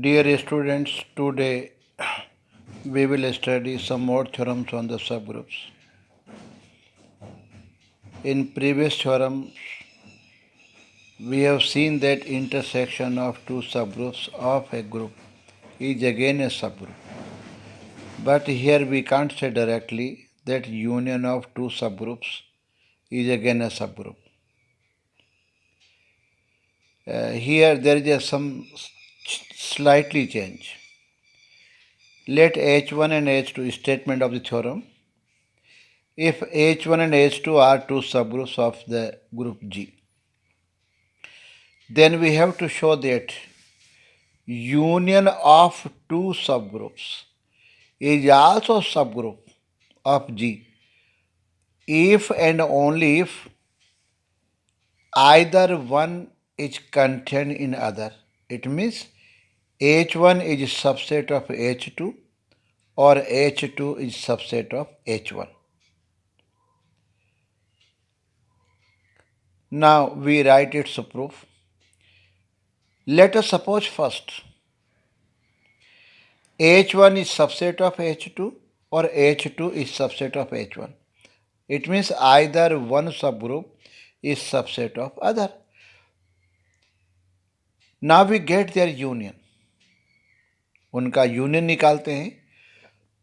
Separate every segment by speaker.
Speaker 1: Dear students, today we will study some more theorems on the subgroups. In previous theorem, we have seen that intersection of two subgroups of a group is again a subgroup. But here we can't say directly that union of two subgroups is again a subgroup. Here there is some slightly change. Let H1 and H2 statement of the theorem. If H1 and H2 are two subgroups of the group G, then we have to show that union of two subgroups is also subgroup of G if and only if either one is contained in other. It means H1 is subset of H2 or H2 is subset of H1. Now we write its proof. Let us suppose first H1 is subset of H2 or H2 is subset of H1. It means either one subgroup is subset of other. Now we get their union. उनका union निकालते हैं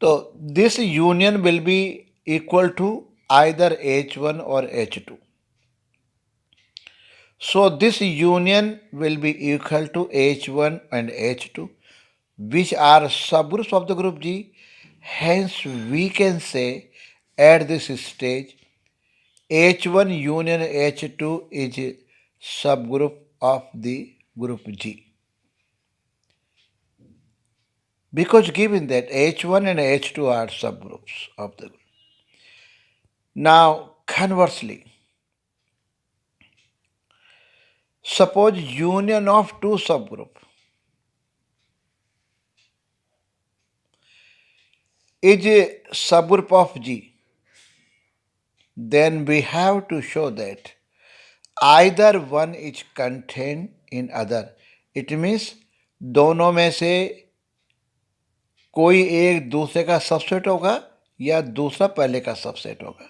Speaker 1: तो this union will be equal to either H1 or H2. So this union will be equal to H1 and H2, which are subgroups of the group G. Hence we can say at this stage H1 union H2 is a subgroup of the group G. Because given that H1 and H2 are subgroups of the group. Now conversely, suppose union of two subgroups is a subgroup of G, then we have to show that either one is contained in other. It means दोनों में से कोई एक दूसरे का subset होगा या दूसरा पहले का सबसेट होगा.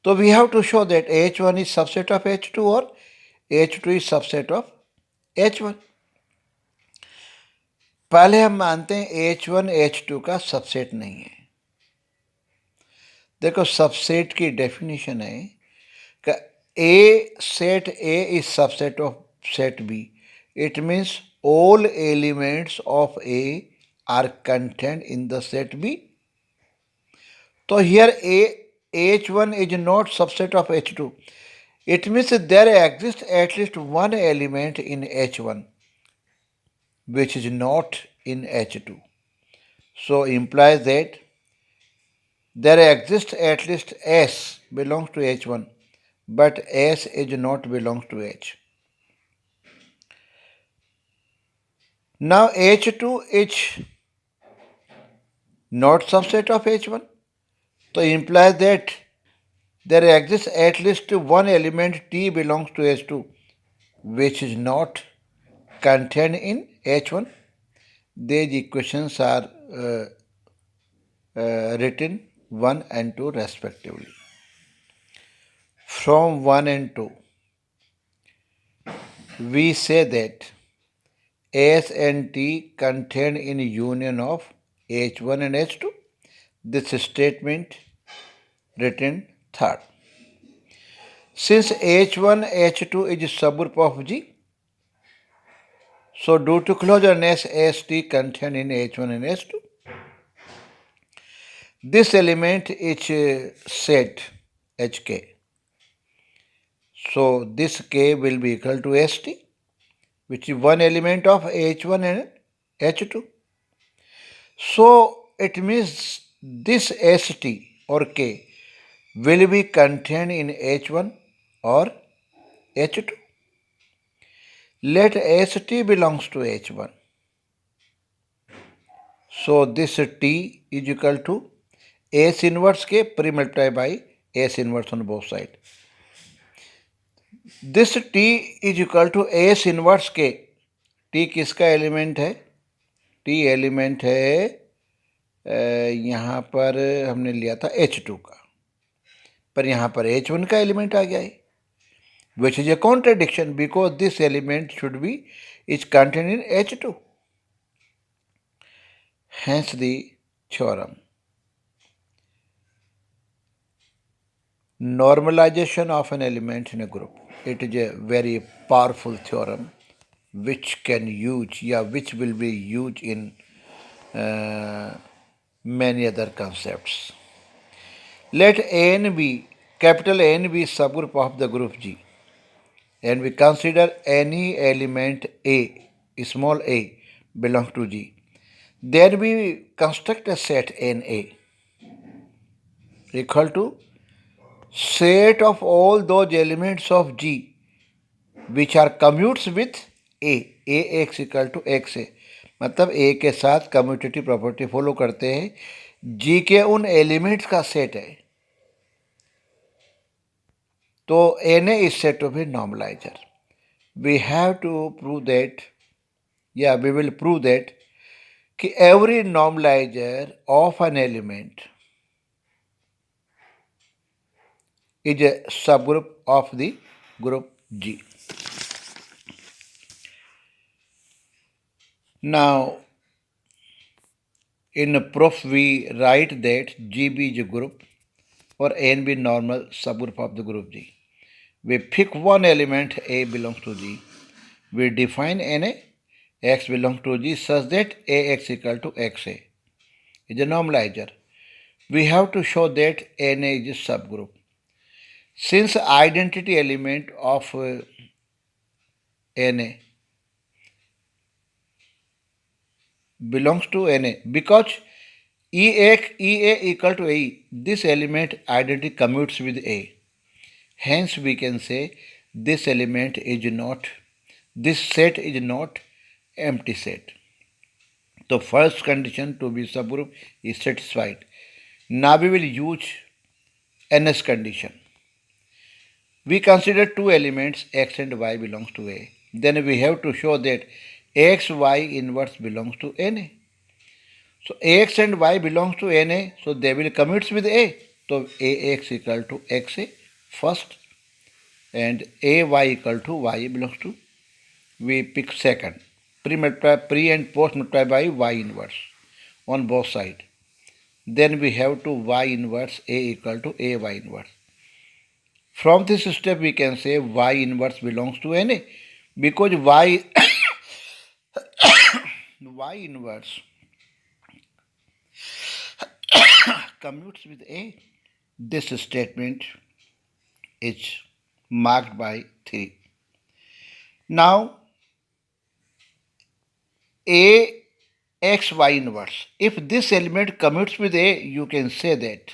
Speaker 1: तो we have to show that H1 is subset of H2 or H2 is subset of H1. पहले हम मानते हैं H1 H2 का सबसेट नहीं है. देखो सबसेट की डेफिनेशन है कि A set A is subset of set B. It means all elements of A are contained in the set B. So here H1 is not subset of H2. It means there exists at least one element in H1 which is not in H2. So implies that there exists at least S belongs to H1, but S is not belongs to H. Now H2 is not subset of H1. So implies that there exists at least one element T belongs to H2 which is not contained in H1. These equations are written 1 and 2 respectively. From 1 and 2, we say that S and T contained in union of H1 and H2. This statement written third. Since H1, H2 is a subgroup of G, so due to closeness, ST contained in H1 and H2. This element is set HK. So this K will be equal to ST, which is one element of H1 and H2. So it means this ST or K will be contained in H1 or H2. Let ST belongs to H1. So this T is equal to S inverse K pre-multiplied by S inverse on both sides. This T is equal to S inverse K T किसका element है? T element है यहाँ पर हमने लिया था H2 का, पर यहाँ पर H1 का एलिमेंट आ गया है, which is a contradiction because this element should be is contained in H2. Hence the theorem. Normalization of an element in a group. It is a very powerful theorem which can use, which will be used in many other concepts. Let N be, capital N be subgroup of the group G, and we consider any element A, small a, belongs to G. Then we construct a set Na equal to set of all those elements of G which are commutes with Ax equal to xa, मतलब A के साथ commutative property follow करते हैं, G के उन elements का set है, तो Na is said to be normalizer. We have to prove that, we will prove that कि every normalizer of an element is a subgroup of the group G. Now, in proof we write that GB is a group or N be normal subgroup of the group G. We pick one element A belongs to G. We define Na, X belongs to G such that Ax equal to Xa is a normalizer. We have to show that Na is a subgroup. Since identity element of Na belongs to Na, because Ea equal to A, this element identity commutes with A. Hence we can say this element is not, this set is not empty set. So first condition to be subgroup is satisfied. Now we will use NS condition. We consider two elements X and Y belongs to A. Then we have to show that X, Y inverse belongs to Na. So Ax and Y belongs to Na, so they will commute with A. So Ax equal to Xa first and Ay equal to Y belongs to, we pick second. Pre and post multiply by Y inverse on both sides. Then we have to Y inverse A equal to Ay inverse. From this step we can say Y inverse belongs to Na because Y inverse commutes with A. This statement is marked by 3. Now A x y inverse. If this element commutes with A, you can say that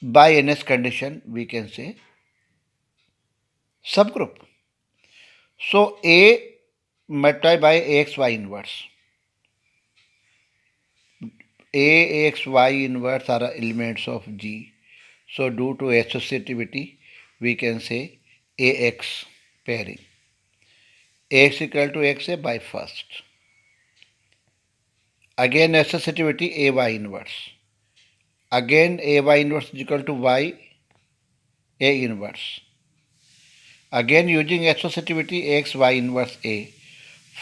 Speaker 1: by NS condition we can say subgroup. So A multiplied by Ax y inverse. Ax y inverse are elements of G. So due to associativity, we can say Ax pairing. Ax equal to Xa by first. Again associativity Ay inverse. Again Ay inverse is equal to Y A inverse. Again using associativity Ax y inverse A.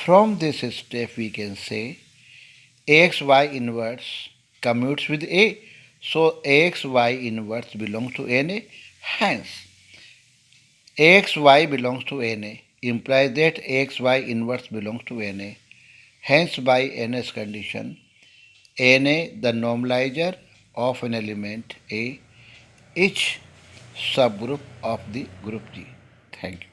Speaker 1: From this step we can say Ax y inverse commutes with A. So Ax y inverse belongs to Na. Hence Ax y belongs to Na implies that Ax y inverse belongs to Na. Hence by NS condition Na, the normalizer of an element A, is subgroup of the group G. Thank you.